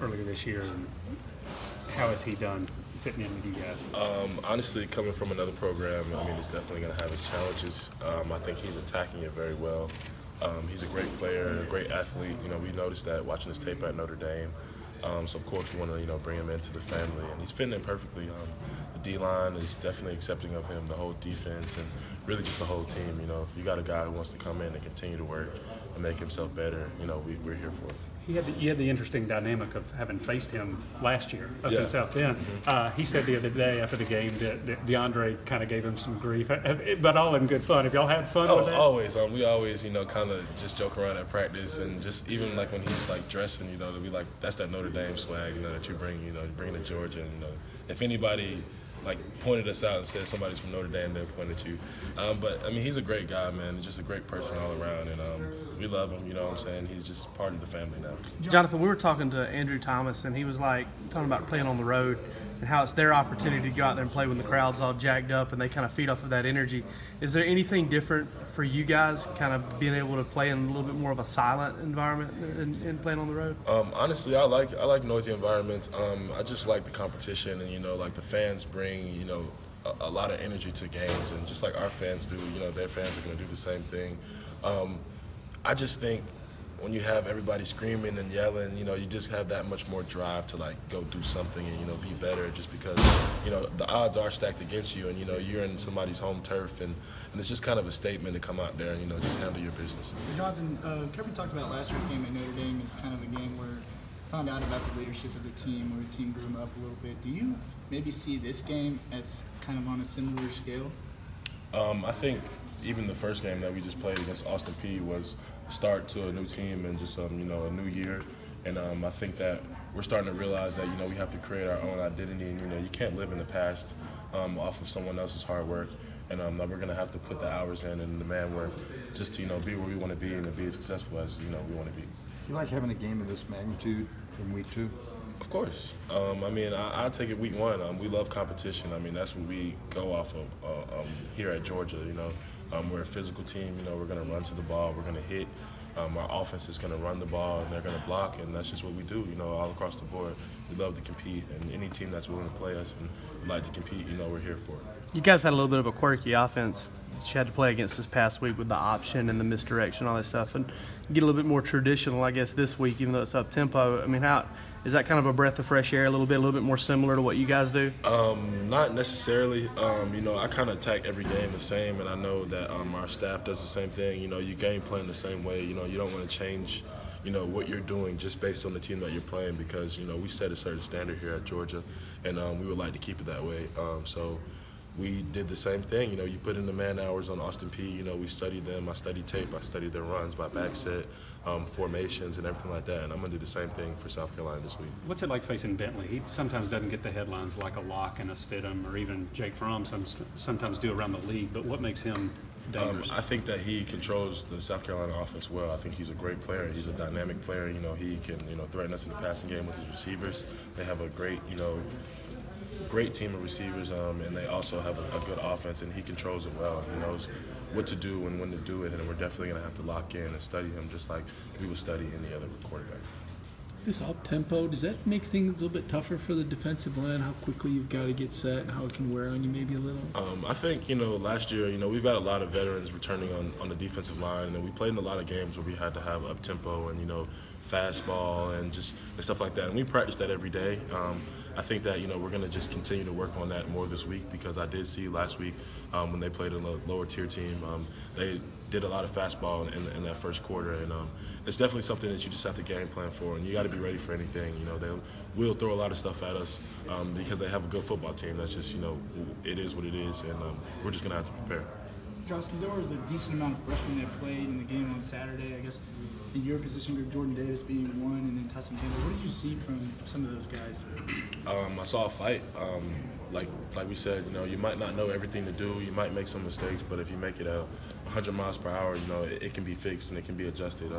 earlier this year, and how has he done fitting in with you guys? Honestly, coming from another program, I mean, he's definitely going to have his challenges. I think he's attacking it very well. He's a great player, a great athlete. You know, we noticed that watching his tape at Notre Dame. So of course we want to, bring him into the family, and he's fitting in perfectly. The D-line is definitely accepting of him, the whole defense, and really just the whole team. You know, if you got a guy who wants to come in and continue to work and make himself better, we're here for it. You had the interesting dynamic of having faced him last year up Yeah. in South Bend. He said the other day after the game that DeAndre kind of gave him some grief, but all in good fun. Have y'all had fun with that? Always. We always, kind of just joke around at practice, and just even like when he's like dressing, to be like, that's that Notre Dame swag, that you bring, you bring to Georgia. And, if anybody like pointed us out and said somebody's from Notre Dame, they'll point at you. But I mean, he's a great guy, man. Just a great person all around, and we love him. You know what I'm saying? He's just part of the family now. Jonathan, we were talking to Andrew Thomas, and he was like talking about playing on the road and how it's their opportunity to go out there and play when the crowd's all jacked up and they kind of feed off of that energy. Is there anything different for you guys, kind of being able to play in a little bit more of a silent environment and playing on the road? Honestly, I like noisy environments. I just like the competition, and like the fans bring a lot of energy to games, and just like our fans do, their fans are going to do the same thing. I just think when you have everybody screaming and yelling, you just have that much more drive to like go do something and be better, just because the odds are stacked against you, and you're in somebody's home turf, and it's just kind of a statement to come out there and just handle your business. Jonathan, Kirby talked about last year's game at Notre Dame as kind of a game where found out about the leadership of the team, where the team grew him up a little bit. Do you maybe see this game as kind of on a similar scale? I think even the first game that we just played against Austin Peay was a start to a new team and just a new year. And I think that we're starting to realize that we have to create our own identity, and you can't live in the past off of someone else's hard work. And we're going to have to put the hours in and the man work just to be where we want to be and to be as successful as we want to be. You like having a game of this magnitude in week 2? Of course. I mean, I take it week 1. We love competition. I mean, that's what we go off of here at Georgia. We're a physical team. We're going to run to the ball. We're going to hit. Our offense is going to run the ball, and they're going to block, and that's just what we do, all across the board. We love to compete, and any team that's willing to play us and would like to compete, we're here for it. You guys had a little bit of a quirky offense that you had to play against this past week with the option and the misdirection, all that stuff, and get a little bit more traditional, I guess, this week, even though it's up-tempo. I mean, how is that kind of a breath of fresh air, a little bit more similar to what you guys do? Not necessarily. I kind of attack every game the same, and I know that our staff does the same thing. You game plan the same way. You don't want to change, what you're doing just based on the team that you're playing, because, we set a certain standard here at Georgia, and we would like to keep it that way. So we did the same thing. You put in the man hours on Austin Peay. We studied them. I studied tape. I studied their runs by back set, formations, and everything like that. And I'm going to do the same thing for South Carolina this week. What's it like facing Bentley? He sometimes doesn't get the headlines like a Locke and a Stidham, or even Jake Fromm sometimes do around the league. But what makes him dangerous? I think that he controls the South Carolina offense well. I think he's a great player. He's a dynamic player. He can threaten us in the passing game with his receivers. They have a great team of receivers, and they also have a good offense, and he controls it well. He knows what to do and when to do it, and we're definitely going to have to lock in and study him just like we would study any other quarterback. This up-tempo, does that make things a little bit tougher for the defensive line, how quickly you've got to get set and how it can wear on you maybe a little? I think, last year, we've got a lot of veterans returning on the defensive line, and we played in a lot of games where we had to have up-tempo and, fastball and just and stuff like that. And we practice that every day. I think that, we're going to just continue to work on that more this week, because I did see last week when they played a lower tier team, they did a lot of fastball in that first quarter, and it's definitely something that you just have to game plan for, and you got to be ready for anything. They will throw a lot of stuff at us because they have a good football team. That's just, it is what it is, and we're just going to have to prepare. Justin, there was a decent amount of freshmen that played in the game on Saturday. I guess in your position group, Jordan Davis being one, and then Tyson Campbell. What did you see from some of those guys? I saw a fight. Like we said, you might not know everything to do. You might make some mistakes, but if you make it 100 miles per hour, it can be fixed and it can be adjusted.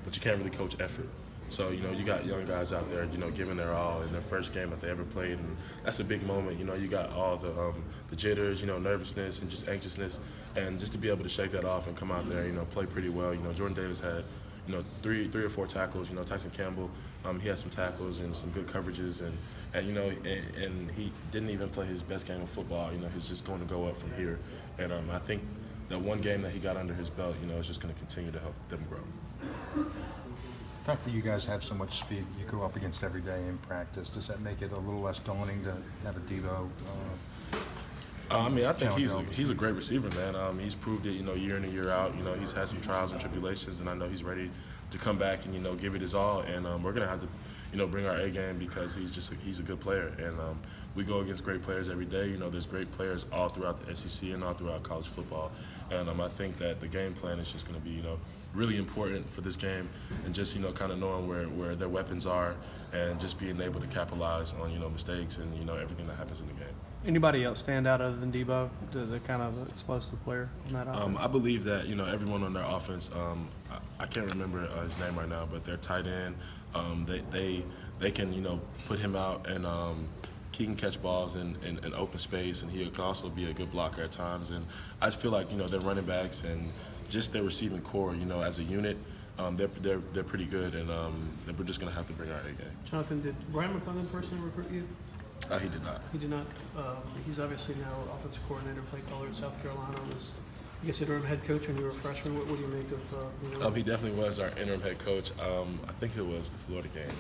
But you can't really coach effort. So, you got young guys out there, giving their all in their first game that they ever played, and that's a big moment. You got all the jitters, nervousness and just anxiousness, and just to be able to shake that off and come out there, play pretty well. Jordan Davis had, 3 or 4 tackles. Tyson Campbell He had some tackles and some good coverages, and you know, and he didn't even play his best game of football. You know, he's just going to go up from here, and I think that one game that he got under his belt, you know, is just going to continue to help them grow. The fact that you guys have so much speed that you go up against every day in practice, does that make it a little less daunting to have a Devo? I mean, I think he's a great receiver, man. He's proved it, you know, year in and year out. You know, he's had some trials and tribulations, and I know he's ready to come back and, you know, give it his all. And we're gonna have to, you know, bring our A game because he's a good player. And we go against great players every day. You know, there's great players all throughout the SEC and all throughout college football. And I think that the game plan is just gonna be, you know, really important for this game, and just, you know, kind of knowing where their weapons are and just being able to capitalize on, you know, mistakes and, you know, everything that happens in the game. Anybody else stand out other than Debo, the kind of explosive player on that offense? I believe that, you know, everyone on their offense, I can't remember his name right now, but their tight end, they can, you know, put him out, and he can catch balls in open space, and he can also be a good blocker at times. And I just feel like, you know, their running backs and just their receiving core, you know, as a unit, they're pretty good, and we're just gonna have to bring our A game. Jonathan, did Brian McClellan personally recruit you? He did not. He did not. He's obviously now offensive coordinator, played color at South Carolina. I guess interim head coach when you were a freshman. What do you make of? You know? He definitely was our interim head coach. I think it was the Florida game.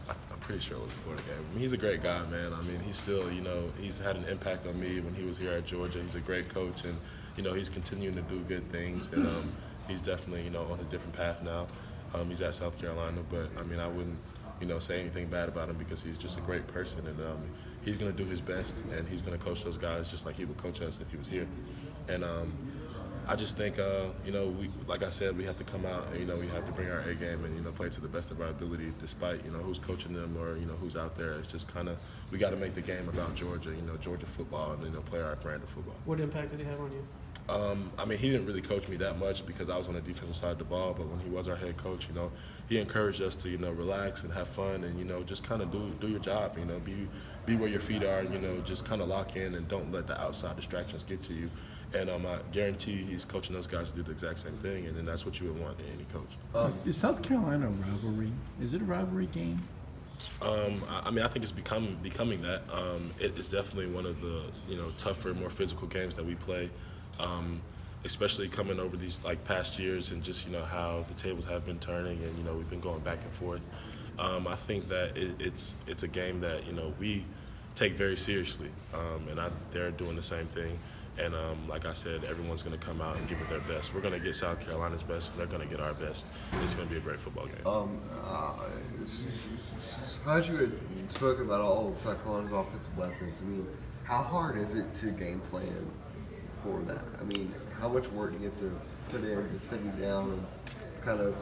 I'm pretty sure it was the Florida game. I mean, he's a great guy, man. I mean, he's still, you know, he's had an impact on me when he was here at Georgia. He's a great coach, and, you know, he's continuing to do good things. And he's definitely, you know, on a different path now. He's at South Carolina, but I mean, I wouldn't, you know, say anything bad about him because he's just a great person, and he's going to do his best, and he's going to coach those guys just like he would coach us if he was here. And I just think, you know, like I said, we have to come out and, you know, we have to bring our A game and, you know, play to the best of our ability despite, you know, who's coaching them or, you know, who's out there. It's just kind of, we got to make the game about Georgia, you know, Georgia football, and, you know, play our brand of football. What impact did he have on you? I mean, he didn't really coach me that much because I was on the defensive side of the ball, but when he was our head coach, you know, he encouraged us to, you know, relax and have fun and, you know, just kind of do your job, you know, be where your feet are, you know, just kind of lock in and don't let the outside distractions get to you. And I guarantee he's coaching those guys to do the exact same thing, and then that's what you would want in any coach. Is South Carolina a rivalry? Is it a rivalry game? I mean, I think it's becoming that. It's definitely one of the, you know, tougher, more physical games that we play. Especially coming over these like past years and just, you know, how the tables have been turning and, you know, we've been going back and forth. I think that it's a game that, you know, we take very seriously, and they're doing the same thing. And like I said, everyone's going to come out and give it their best. We're going to get South Carolina's best, and they're going to get our best. It's going to be a great football game. As you had spoken about all of South Carolina's offensive weapons, I mean, how hard is it to game plan for that? I mean, how much work do you have to put into sitting down and kind of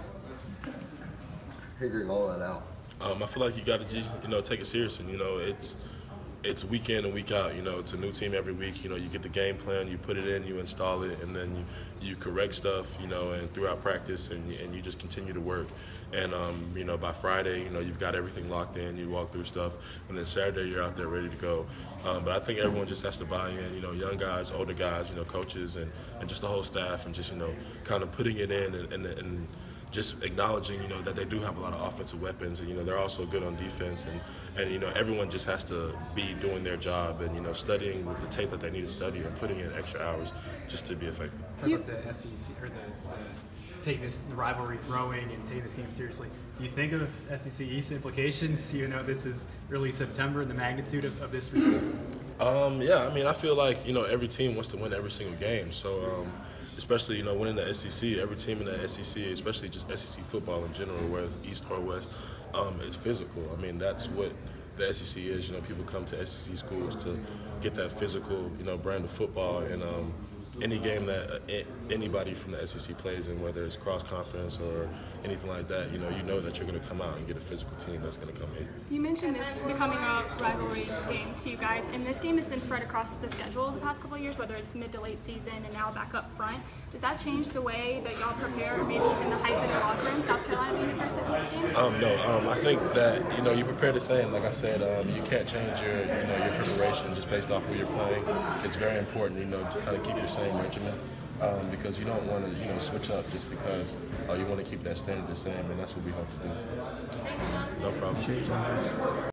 figuring all that out? I feel like you got to just, you know, take it seriously. You know, it's week in and week out. You know, it's a new team every week. You know, you get the game plan, you put it in, you install it, and then you correct stuff, you know, and throughout practice, and you just continue to work. And, you know, by Friday, you know, you've got everything locked in, you walk through stuff, and then Saturday you're out there ready to go. But I think everyone just has to buy in, you know, young guys, older guys, you know, coaches, and just the whole staff, and just, you know, kind of putting it in and just acknowledging, you know, that they do have a lot of offensive weapons, and, you know, they're also good on defense, and you know, everyone just has to be doing their job and, you know, studying with the tape that they need to study and putting in extra hours just to be effective. Talk about the SEC or the taking the rivalry growing and taking this game seriously. Do you think of SEC East implications, even though this is early September and the magnitude of this result? Yeah, I mean, I feel like, you know, every team wants to win every single game, so. Especially, you know, winning the SEC, every team in the SEC, especially just SEC football in general, whether it's East or West, it's physical. I mean, that's what the SEC is. You know, people come to SEC schools to get that physical, you know, brand of football. And any game that anybody from the SEC plays in, whether it's cross-conference or anything like that, you know that you're going to come out and get a physical team that's going to come in. You mentioned this becoming a rivalry game to you guys, and this game has been spread across the schedule the past couple of years, whether it's mid to late season and now back up front. Does that change the way that y'all prepare, or maybe even the hype in the locker room, South Carolina being the first SEC game? No, I think that, you know, you prepare the same. Like I said, you can't change your preparation just based off who you're playing. It's very important, you know, to kind of keep your same regimen. because you don't want to switch up just because you want to keep that standard the same, and that's what we hope to do. Thanks, John. No problem.